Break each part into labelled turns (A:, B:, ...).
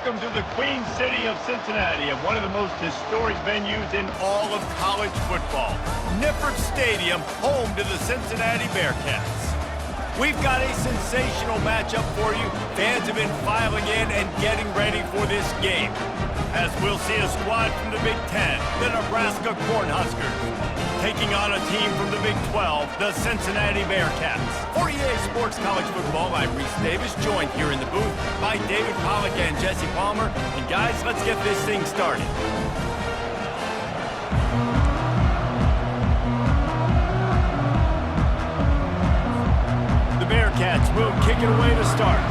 A: welcome to the Queen City of Cincinnati and one of the most historic venues in all of college football. Nippert Stadium, home to the Cincinnati Bearcats. We've got a sensational matchup for you. Fans have been filing in and getting ready for this game, as we'll see a squad from the Big Ten, the Nebraska Cornhuskers, taking on a team from the Big 12, the Cincinnati Bearcats. For EA Sports College Football, I'm Reese Davis, joined here in the booth by David Pollack and Jesse Palmer. And guys, let's get this thing started. The Bearcats will kick it away to start.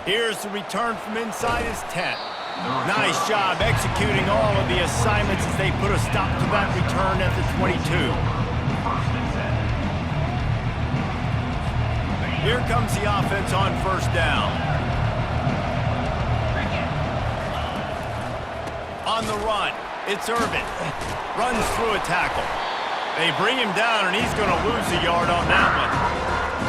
A: Here's the return from inside his 10. Nice job executing all of the assignments as they put a stop to that return at the 22. Here comes the offense on first down. On the run, it's Irvin. Runs through a tackle. They bring him down, and he's going to lose a yard on that one.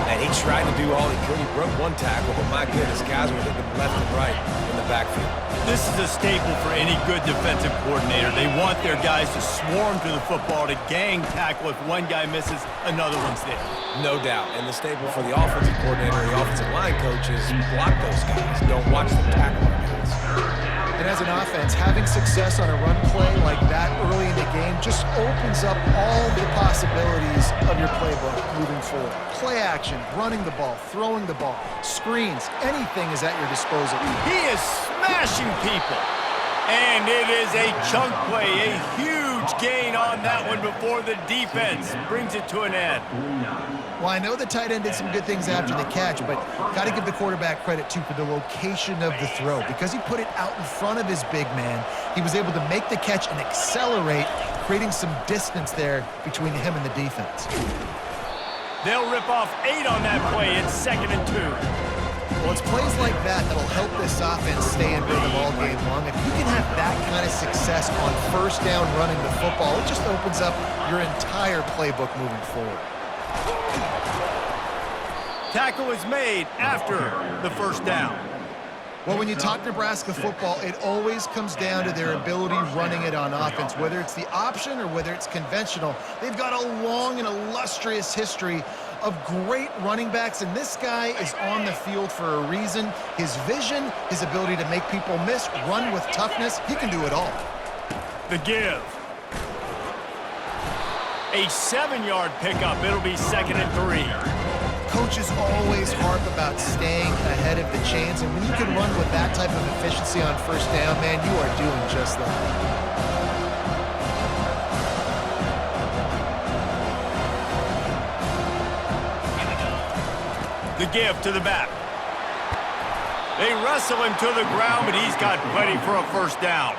B: And he tried to do all he could. He broke one tackle, but my goodness, guys were looking left and right in the backfield.
A: This is a staple for any good defensive coordinator. They want their guys to swarm to the football, to gang tackle. If one guy misses, another one's there.
B: No doubt. And the staple for the offensive coordinator, the offensive line coach, is block those guys. Don't watch them tackle them guys.
C: And as an offense, having success on a run play like that early in the game just opens up all the possibilities of your playbook moving forward. Play action, running the ball, throwing the ball, screens, anything is at your disposal.
A: He is smashing people. And it is a chunk play, a huge gain on that one before the defense brings it to an end.
C: Well, I know the tight end did some good things after the catch, but got to give the quarterback credit, too, for the location of the throw. Because he put it out in front of his big man, he was able to make the catch and accelerate, creating some distance there between him and the defense.
A: They'll rip off 8 on that play. It's 2nd and 2.
C: Well, it's plays like that that'll help this offense stay in rhythm all game long. If you can have that kind of success on first down running the football, it just opens up your entire playbook moving forward.
A: Tackle is made after the first down.
C: Well, when you talk Nebraska football, it always comes down to their ability running it on offense. Whether it's the option or whether it's conventional, they've got a long and illustrious history of great running backs, and this guy is on the field for a reason. His vision, his ability to make people miss, run with toughness, he can do it all.
A: The give. A 7-yard pickup. It'll be 2nd and 3.
C: Coaches always harp about staying ahead of the chains, and when you can run with that type of efficiency on first down, man, you are doing just that.
A: The give to the back. They wrestle him to the ground, but he's got plenty for a first down.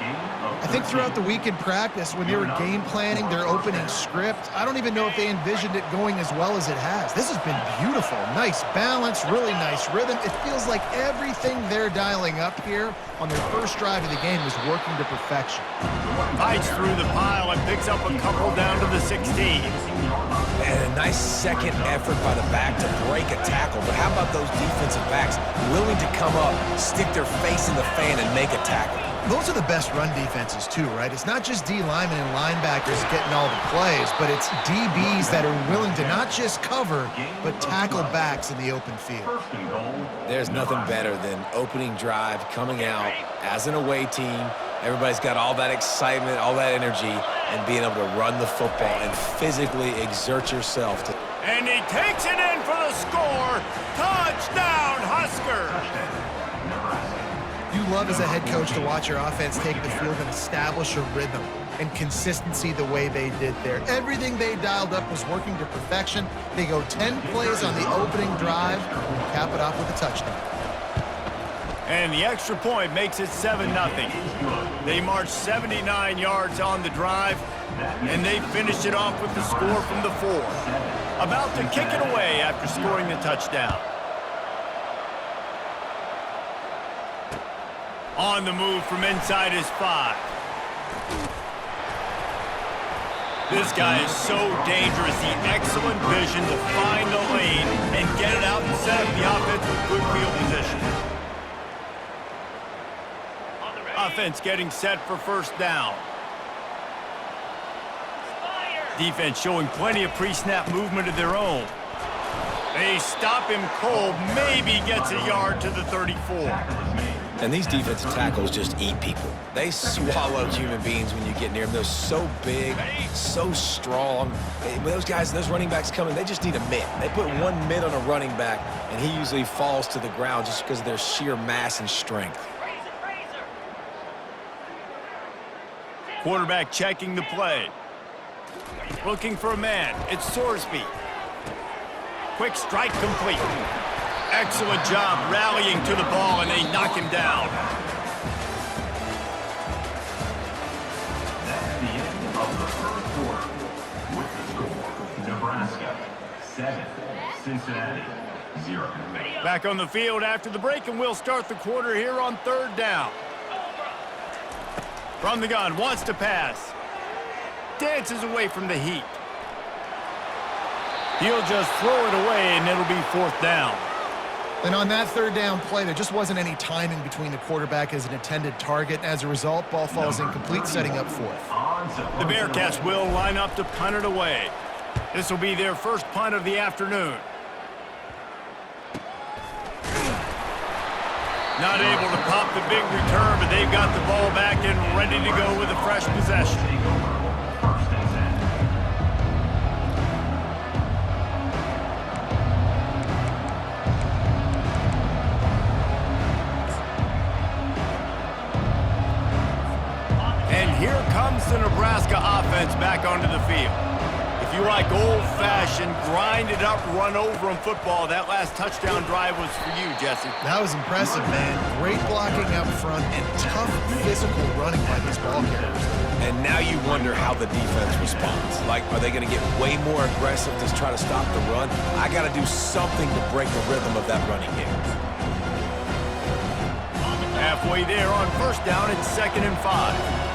C: I think throughout the week in practice, when they were game planning their opening script, I don't even know if they envisioned it going as well as it has. This has been beautiful. Nice balance, really nice rhythm. It feels like everything they're dialing up here on their first drive of the game is working to perfection.
A: Fights through the pile and picks up a couple down to the 16.
B: And a nice second effort by the back to break a tackle. But how about those defensive backs willing to come up, stick their face in the fan, and make a tackle?
C: Those are the best run defenses, too, right? It's not just D linemen and linebackers getting all the plays, but it's DBs that are willing to not just cover, but tackle backs in the open field.
B: There's nothing better than opening drive, coming out as an away team. Everybody's got all that excitement, all that energy, and being able to run the football and physically exert yourself.
A: And he takes it in for the score. Touchdown, Huskers!
C: You love as a head coach to watch your offense take the field and establish a rhythm and consistency the way they did there. Everything they dialed up was working to perfection. They go 10 plays on the opening drive and cap it off with a touchdown.
A: And the extra point makes it 7-0. They marched 79 yards on the drive, and they finished it off with the score from the 4. About to kick it away after scoring the touchdown. On the move from inside his 5. This guy is so dangerous. The excellent vision to find the lane and get it out and set up the offense with good field position. Offense getting set for first down. Defense showing plenty of pre-snap movement of their own. They stop him cold, maybe gets a yard to the 34.
B: And these defensive tackles just eat people. They swallow human beings when you get near them. They're so big, so strong. When those guys, those running backs come in, they just need a mitt. They put one mitt on a running back, and he usually falls to the ground just because of their sheer mass and strength.
A: Quarterback checking the play. Looking for a man. It's Sorsby. Quick strike complete. Excellent job rallying to the ball, and they knock him down.
D: That's the end of the first quarter. With the score, Nebraska 7, Cincinnati 0.
A: Back on the field after the break, and we'll start the quarter here on third down. From the gun, wants to pass. Dances away from the heat. He'll just throw it away, and it'll be fourth down.
C: And on that third down play, there just wasn't any timing between the quarterback as an intended target. As a result, ball falls incomplete, setting up fourth.
A: The Bearcats will line up to punt it away. This will be their first punt of the afternoon. Not able to pop the big return, but they've got the ball back and ready to go with a fresh possession. And here comes the Nebraska offense back onto the field. If you like old-fashioned, grind-it-up, run-over-'em football, that last touchdown drive was for you, Jesse.
C: That was impressive, man. Great blocking up front and tough physical running by these ball carriers.
B: And now you wonder how the defense responds. Like, are they going to get way more aggressive to try to stop the run? I got to do something to break the rhythm of that running game.
A: Halfway there on first down, it's 2nd and 5.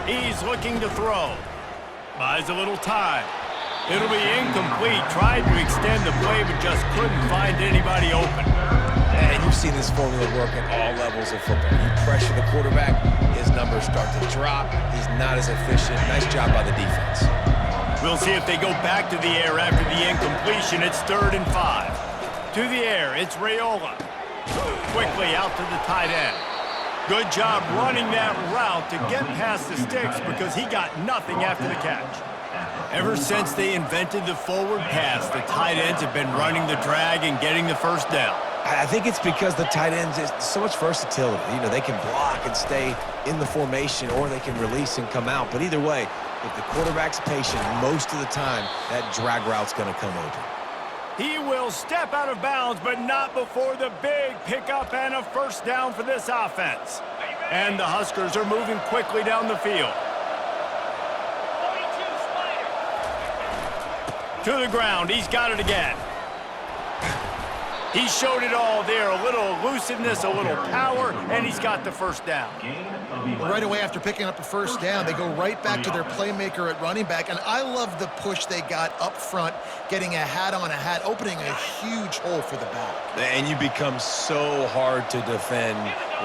A: He's looking to throw. Buys a little time. It'll be incomplete. Tried to extend the play, but just couldn't find anybody open.
B: And you've seen this formula work at all levels of football. You pressure the quarterback, his numbers start to drop. He's not as efficient. Nice job by the defense.
A: We'll see if they go back to the air after the incompletion. It's 3rd and 5. To the air, it's Raiola. Quickly out to the tight end. Good job running that route to get past the sticks because he got nothing after the catch. Ever since they invented the forward pass, the tight ends have been running the drag and getting the first down.
B: I think it's because the tight ends is so much versatility. You know, they can block and stay in the formation, or they can release and come out. But either way, if the quarterback's patient, most of the time, that drag route's going to come open.
A: He will step out of bounds, but not before the big pickup and a first down for this offense. And the Huskers are moving quickly down the field. To the ground, he's got it again. He showed it all there, a little elusiveness, a little power, and he's got the first down.
C: Well, right away after picking up a first down, they go right back to their playmaker at running back, and I love the push they got up front, getting a hat on a hat, opening a huge hole for the back.
B: And you become so hard to defend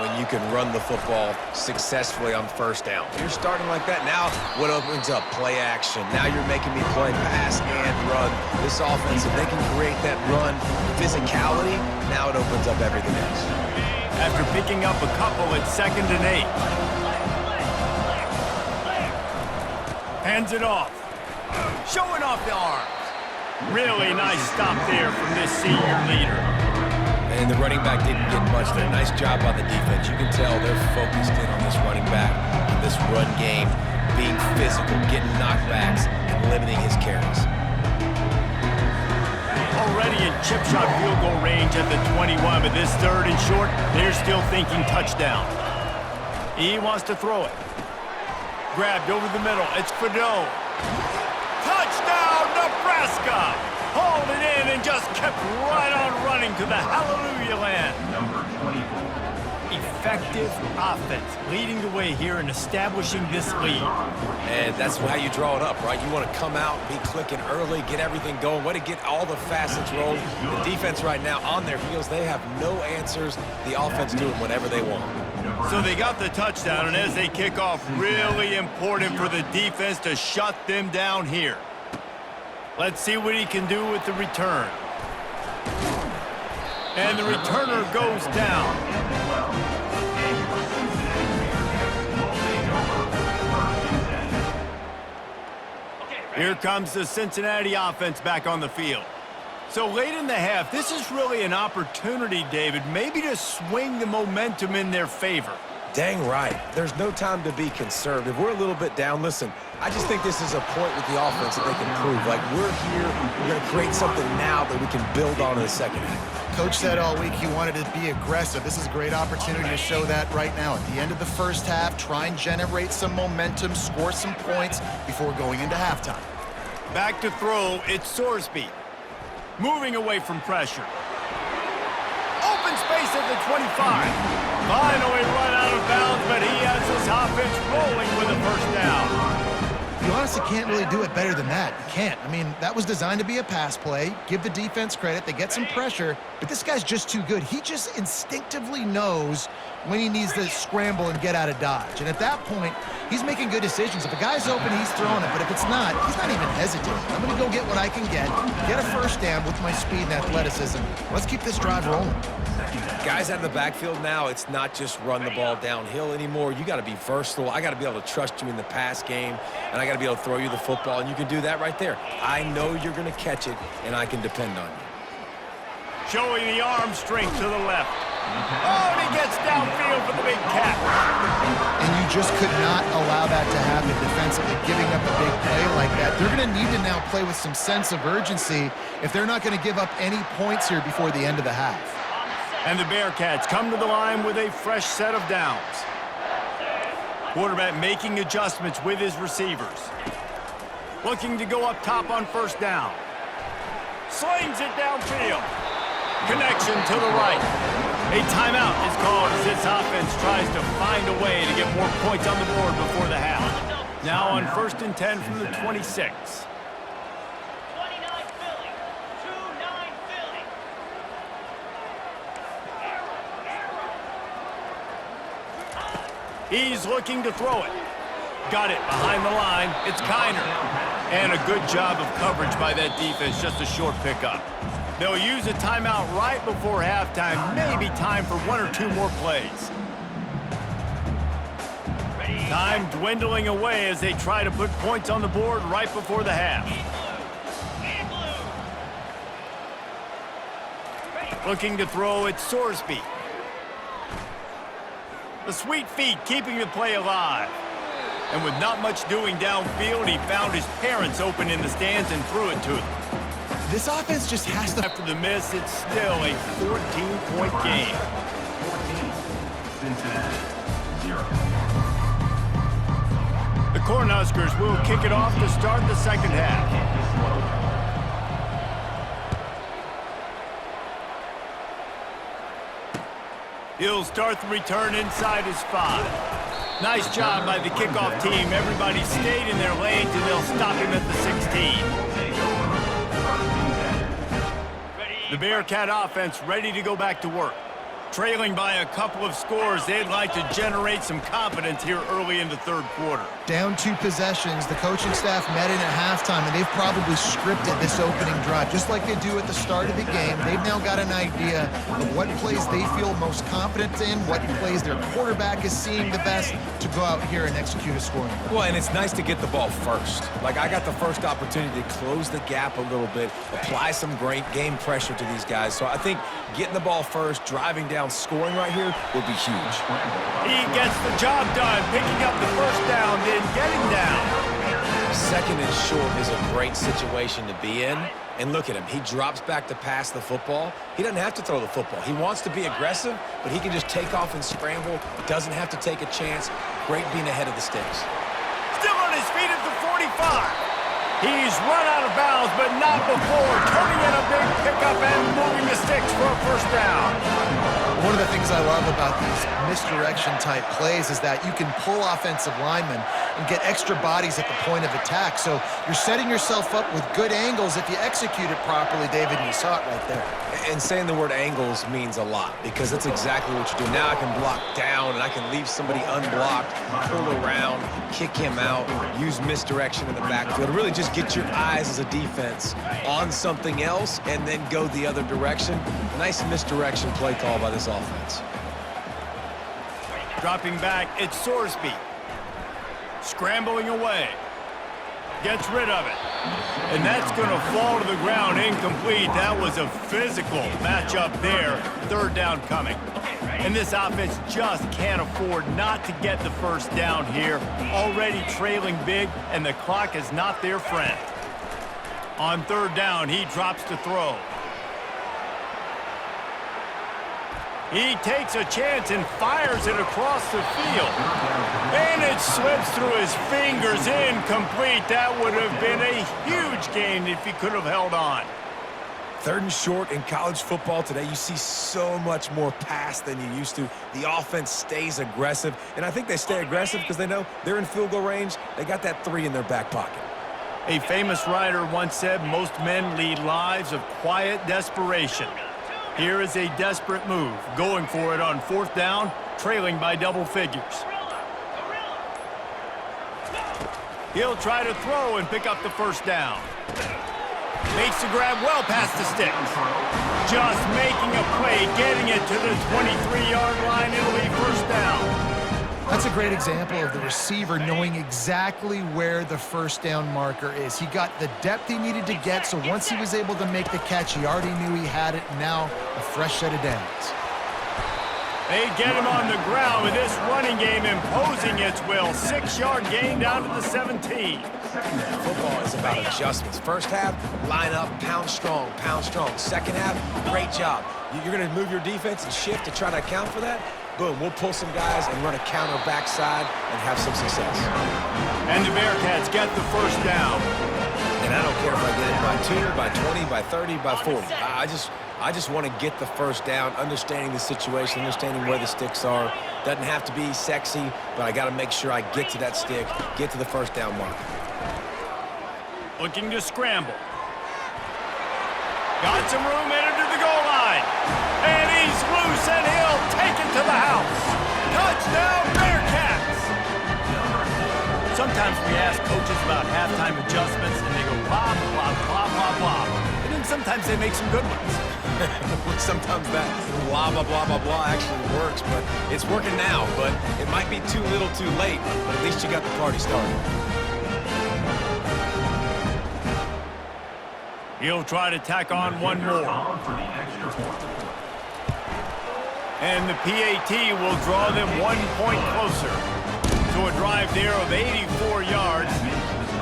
B: when you can run the football successfully on first down. You're starting like that. Now what opens up? Play action. Now you're making me play pass and run. This offense, if they can create that run physicality, now it opens up everything else.
A: After picking up a couple, it's 2nd and 8. Hands it off. Showing off the arms. Really nice stop there from this senior leader.
B: And the running back didn't get much there. Nice job by the defense. You can tell they're focused in on this running back, on this run game, being physical, getting knockbacks, and limiting his carries.
A: Already in chip shot field goal range at the 21, but this 3rd and short, they're still thinking touchdown. He wants to throw it. Grabbed over the middle. It's Fado. Touchdown, Nebraska! Hauled it in and just kept right on running to the hallelujah land.
D: Number 24.
A: effective offense leading the way here in establishing this lead.
B: And that's how you draw it up, right? You want to come out, be clicking early, get everything going, want to get all the facets rolling. The defense right now on their heels, they have no answers. The offense doing whatever they want.
A: So they got the touchdown, and as they kick off, really important for the defense to shut them down here. Let's see what he can do with the return. And the returner goes down. Here comes the Cincinnati offense back on the field. So late in the half, this is really an opportunity, David, maybe to swing the momentum in their favor.
B: Dang right. There's no time to be conservative. We're a little bit down. Listen, I just think this is a point with the offense that they can prove. Like, we're here, we're going to create something now that we can build on in the second half.
C: Coach said all week he wanted to be aggressive. This is a great opportunity to show that right now. At the end of the first half, try and generate some momentum, score some points before going into halftime.
A: Back to throw, it's Sorsby. Moving away from pressure. Open space at the 25. Finally run out of bounds, but he has his offense rolling with a first down.
C: You honestly can't really do it better than that. You can't. I mean, that was designed to be a pass play. Give the defense credit. They get some pressure, but this guy's just too good. He just instinctively knows when he needs to scramble and get out of dodge. And at that point, he's making good decisions. If a guy's open, he's throwing it. But if it's not, he's not even hesitating. I'm going to go get what I can get a first down with my speed and athleticism. Let's keep this drive rolling.
B: Guys out of the backfield now, it's not just run the ball downhill anymore. You got to be versatile. I got to be able to trust you in the pass game, and I got to be able to throw you the football, and you can do that right there. I know you're going to catch it, and I can depend on you.
A: Showing the arm strength to the left. Oh, and he gets downfield for the big catch.
C: And you just could not allow that to happen defensively, giving up a big play like that. They're going to need to now play with some sense of urgency if they're not going to give up any points here before the end of the half.
A: And the Bearcats come to the line with a fresh set of downs. Quarterback making adjustments with his receivers. Looking to go up top on first down. Slings it downfield. Connection to the right. A timeout is called as this offense tries to find a way to get more points on the board before the half. Now on 1st and 10 from the 26. He's looking to throw it. Got it behind the line. It's Kiner. And a good job of coverage by that defense. Just a short pickup. They'll use a timeout right before halftime. Maybe time for 1 or 2 more plays. Time dwindling away as they try to put points on the board right before the half. Looking to throw, it's Sorsby. The sweet feet keeping the play alive. And with not much doing downfield, he found his parents open in the stands and threw it to them.
C: This offense just has to...
A: After the miss, it's still a 14-point game.
D: 14, Cincinnati, 0.
A: The Cornhuskers will kick it off to start the second half. He'll start the return inside his 5. Nice job by the kickoff team. Everybody stayed in their lanes, and they'll stop him at the 16. The Bearcat offense ready to go back to work. Trailing by a couple of scores, they'd like to generate some confidence here early in the third quarter.
C: Down 2 possessions. The coaching staff met in at halftime, and they've probably scripted this opening drive. Just like they do at the start of the game, they've now got an idea of what plays they feel most confident in, what plays their quarterback is seeing the best to go out here and execute a scoring drive.
B: Well, and it's nice to get the ball first. Like, I got the first opportunity to close the gap a little bit, apply some great game pressure to these guys. So I think getting the ball first, driving down, scoring right here would be huge.
A: He gets the job done, picking up the first down, then getting down.
B: Second and short is a great situation to be in. And look at him. He drops back to pass the football. He doesn't have to throw the football. He wants to be aggressive, but he can just take off and scramble. Doesn't have to take a chance. Great being ahead of the sticks.
A: Still on his feet at the 45. He's run out of bounds, but not before turning in a big pickup and moving the sticks for a first down.
C: One of the things I love about these misdirection-type plays is that you can pull offensive linemen and get extra bodies at the point of attack. So you're setting yourself up with good angles if you execute it properly, David, and you saw it right there.
B: And saying the word angles means a lot because that's exactly what you do. Now I can block down and I can leave somebody unblocked, pull around, kick him out, use misdirection in the backfield. Really just get your eyes as a defense on something else and then go the other direction. Nice misdirection play call by this offense.
A: Dropping back, it's Sorsby. Scrambling away. Gets rid of it. And that's going to fall to the ground incomplete. That was a physical matchup there. Third down coming. And this offense just can't afford not to get the first down here. Already trailing big, and the clock is not their friend. On third down, he drops to throw. He takes a chance and fires it across the field. And it slips through his fingers, incomplete. That would have been a huge gain if he could have held on.
B: Third and short in college football today, you see so much more pass than you used to. The offense stays aggressive, and I think they stay aggressive because they know they're in field goal range. They got that 3 in their back pocket.
A: A famous writer once said, most men lead lives of quiet desperation. Here is a desperate move, going for it on fourth down, trailing by double figures. He'll try to throw and pick up the first down. Makes the grab well past the sticks. Just making a play, getting it to the 23-yard line. It'll be first down.
C: That's a great example of the receiver knowing exactly where the first down marker is. He got the depth he needed to get, so once he was able to make the catch, he already knew he had it. Now a fresh set of downs.
A: They get him on the ground with this running game imposing its will. 6-yard gain down to the 17.
B: Football is about adjustments. First half, line up, pound strong, pound strong. Second half, great job. You're going to move your defense and shift to try to account for that. Boom, we'll pull some guys and run a counter backside and have some success.
A: And the Bearcats get the first down.
B: And I don't care if I get it by 2, by 20, by 30, by 40. I just want to get the first down, understanding the situation, understanding where the sticks are. Doesn't have to be sexy, but I got to make sure I get to that stick, get to the first down mark.
A: Looking to scramble. Got some room headed to the goal line. And he's loose, and he'll take it to the house. Touchdown, Bearcats! Sometimes we ask coaches about halftime adjustments, and they go blah, blah, blah, blah, blah. And then sometimes they make some good ones.
B: Sometimes that blah, blah, blah, blah, blah actually works, but it's working now. But it might be too little too late, but at least you got the party started.
A: He'll try to tack on one more. And the PAT will draw them 1 point closer. So a drive there of 84 yards.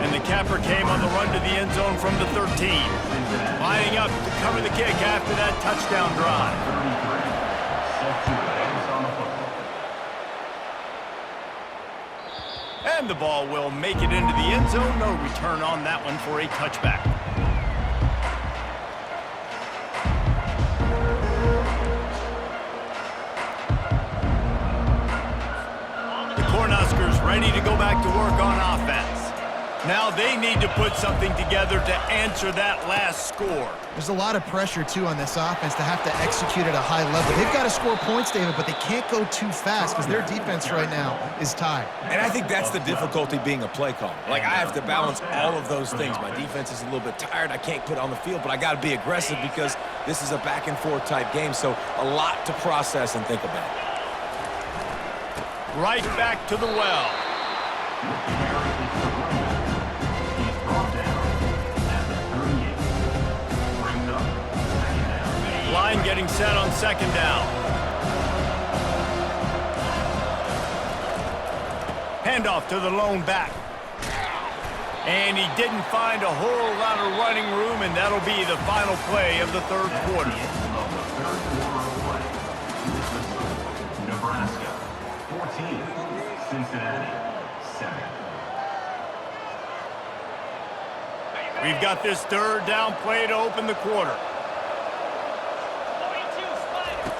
A: And the capper came on the run to the end zone from the 13. Lining up to cover the kick after that touchdown drive. And the ball will make it into the end zone. No return on that one for a touchback. Cornhuskers ready to go back to work on offense. Now they need to put something together to answer that last score.
C: There's a lot of pressure, too, on this offense to have to execute at a high level. They've got to score points, David, but they can't go too fast because their defense right now is tired.
B: And I think that's the difficulty being a play call. Like, I have to balance all of those things. My defense is a little bit tired. I can't put it on the field, but I got to be aggressive because this is a back-and-forth type game, so a lot to process and think about.
A: Right back to the well. Line getting set on second down. Handoff to the lone back. And he didn't find a whole lot of running room, and that'll be the final play of the third quarter.
D: Nebraska 14, Cincinnati 7.
A: We've got this third down play to open the quarter.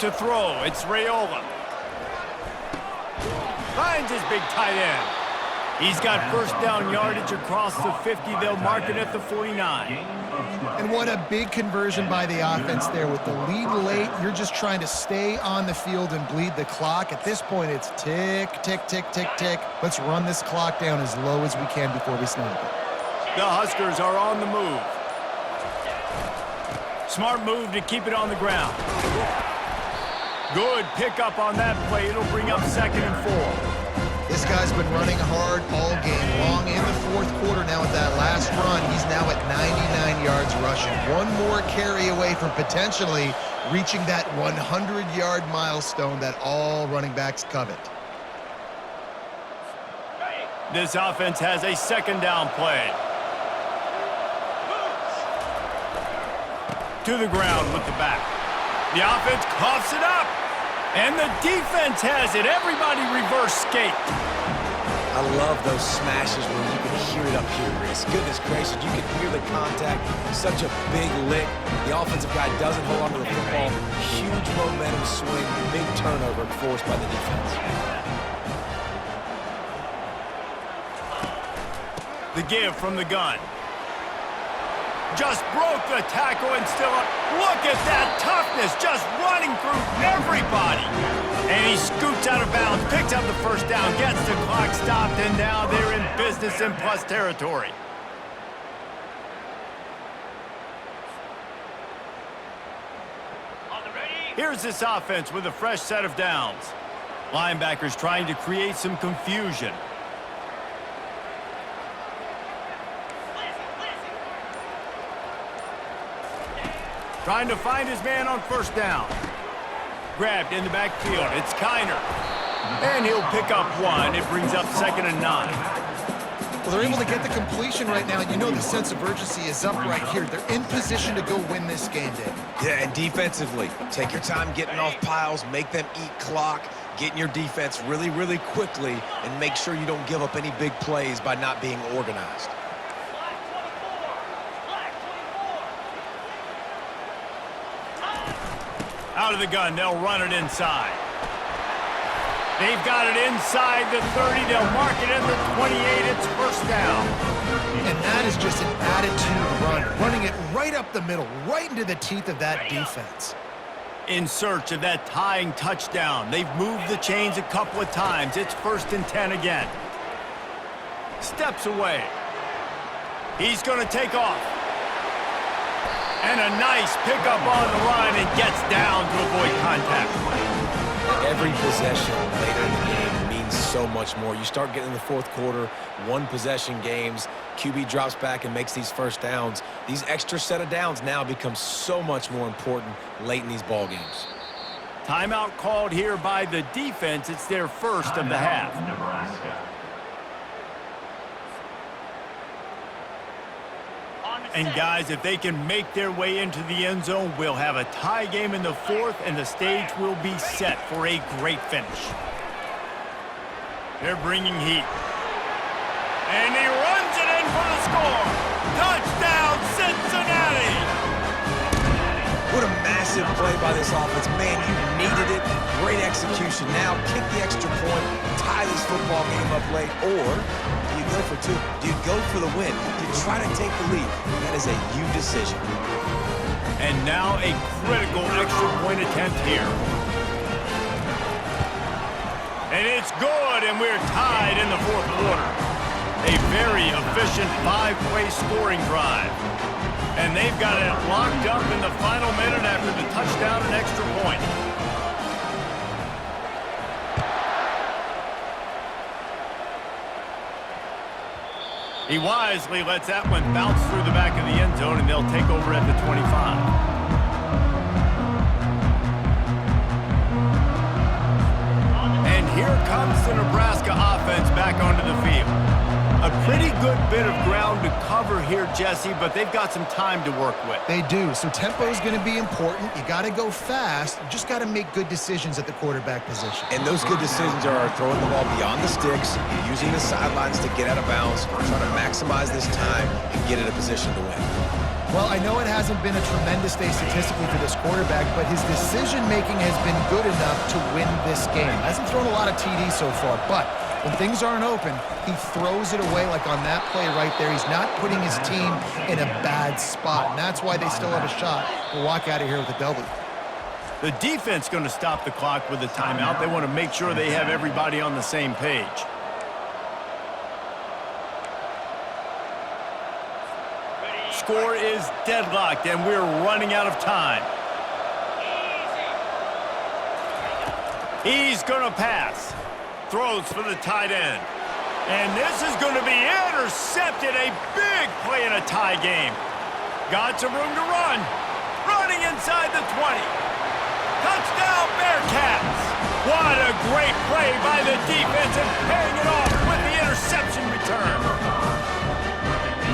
A: To throw, it's Raiola. Finds his big tight end. He's got first down yardage across the 50. They'll mark it at the 49.
C: And what a big conversion by the offense there. With the lead late, you're just trying to stay on the field and bleed the clock. At this point, it's tick, tick, tick, tick, tick. Let's run this clock down as low as we can before we snap it.
A: The Huskers are on the move. Smart move to keep it on the ground. Good pickup on that play. It'll bring up 2nd and 4.
C: This guy's been running hard all game long in the fourth quarter now with that last run. He's now at 99 yards rushing. One more carry away from potentially reaching that 100-yard milestone that all running backs covet.
A: This offense has a 2nd down play. To the ground with the back. The offense coughs it up. And the defense has it. Everybody reverse skate.
B: I love those smashes where you can hear it up here, Riz. Goodness gracious, you can hear the contact. Such a big lick. The offensive guy doesn't hold on to the football. Huge momentum swing. Big turnover forced by the defense.
A: The give from the gun. Just broke the tackle and still up. Look at that toughness, just running through everybody. And he scoots out of bounds, picks up the first down, gets the clock stopped, and now they're in business in plus territory. Here's this offense with a fresh set of downs. Linebackers trying to create some confusion. Trying to find his man on first down. Grabbed in the backfield. It's Kiner. And he'll pick up 1. It brings up 2nd and 9.
C: Well, they're able to get the completion right now. You know the sense of urgency is up right here. They're in position to go win this game, Dave.
B: Yeah, and defensively, take your time getting off piles, make them eat clock, get in your defense really, really quickly, and make sure you don't give up any big plays by not being organized.
A: Out of the gun, they'll run it inside. They've got it inside the 30. They'll mark it at the 28. It's first down.
C: And that is just an attitude run, running it right up the middle, right into the teeth of that defense.
A: In search of that tying touchdown. They've moved the chains a couple of times. It's 1st and 10 again. Steps away. He's going to take off. And a nice pickup on the line and gets down to avoid contact.
B: Every possession later in the game means so much more. You start getting in the fourth quarter, one possession games, QB drops back and makes these first downs. These extra set of downs now become so much more important late in these ball games.
A: Timeout called here by the defense. It's their first of the half.
D: Nebraska.
A: And guys, if they can make their way into the end zone, we'll have a tie game in the fourth, and the stage will be set for a great finish. They're bringing heat. And he runs it in for the score. Touchdown, Cincinnati!
B: What a massive play by this offense. Man, you needed it. Great execution. Now kick the extra point, tie this football game up late, or do you go for 2? Do you go for the win? Do you try to take the lead? That is a you decision.
A: And now a critical extra point attempt here. And it's good, and we're tied in the fourth quarter. A very efficient 5-play scoring drive. And they've got it locked up in the final minute after the touchdown and extra point. He wisely lets that one bounce through the back of the end zone, and they'll take over at the 25. And here comes the Nebraska offense back onto the field. A pretty good bit of ground to cover here, Jesse, but they've got some time to work with.
C: They do, so tempo is going to be important. You got to go fast. You just got to make good decisions at the quarterback position.
B: And those good decisions are throwing the ball beyond the sticks, using the sidelines to get out of bounds, trying to maximize this time and get in a position to win.
C: Well, I know it hasn't been a tremendous day statistically for this quarterback, but his decision-making has been good enough to win this game. Hasn't thrown a lot of TDs so far, but when things aren't open, he throws it away like on that play right there. He's not putting his team in a bad spot, and that's why they still have a shot to walk out of here with a W.
A: The defense going to stop the clock with a timeout. They want to make sure they have everybody on the same page. Score is deadlocked, and we're running out of time. He's going to pass. Throws for the tight end. And this is going to be intercepted. A big play in a tie game. Got some room to run. Running inside the 20. Touchdown, Bearcats! What a great play by the defense and paying it off with the interception return.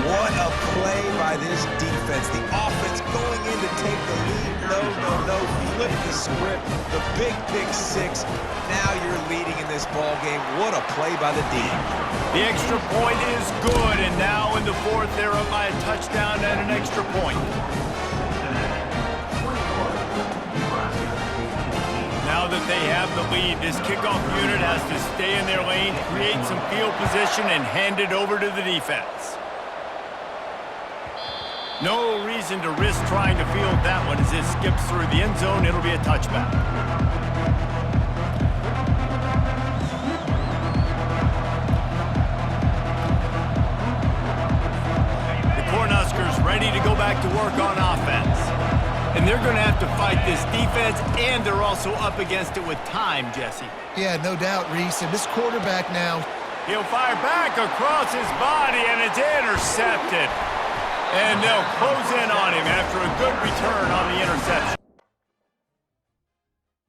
B: What a play by this defense. The offense going in to take the lead. No. Flip the script. The big pick six. Now you're leading in this ball game. What a play by the D.
A: The extra point is good, and now in the fourth, they're up by a touchdown and an extra point. Now that they have the lead, this kickoff unit has to stay in their lane, create some field position, and hand it over to the defense. No reason to risk trying to field that one as it skips through the end zone. It'll be a touchback. The Cornhuskers ready to go back to work on offense. And they're going to have to fight this defense, and they're also up against it with time, Jesse.
C: Yeah, no doubt, Reese. And this quarterback now,
A: He'll fire back across his body, and it's intercepted. And they'll close in on him after a good return on the interception.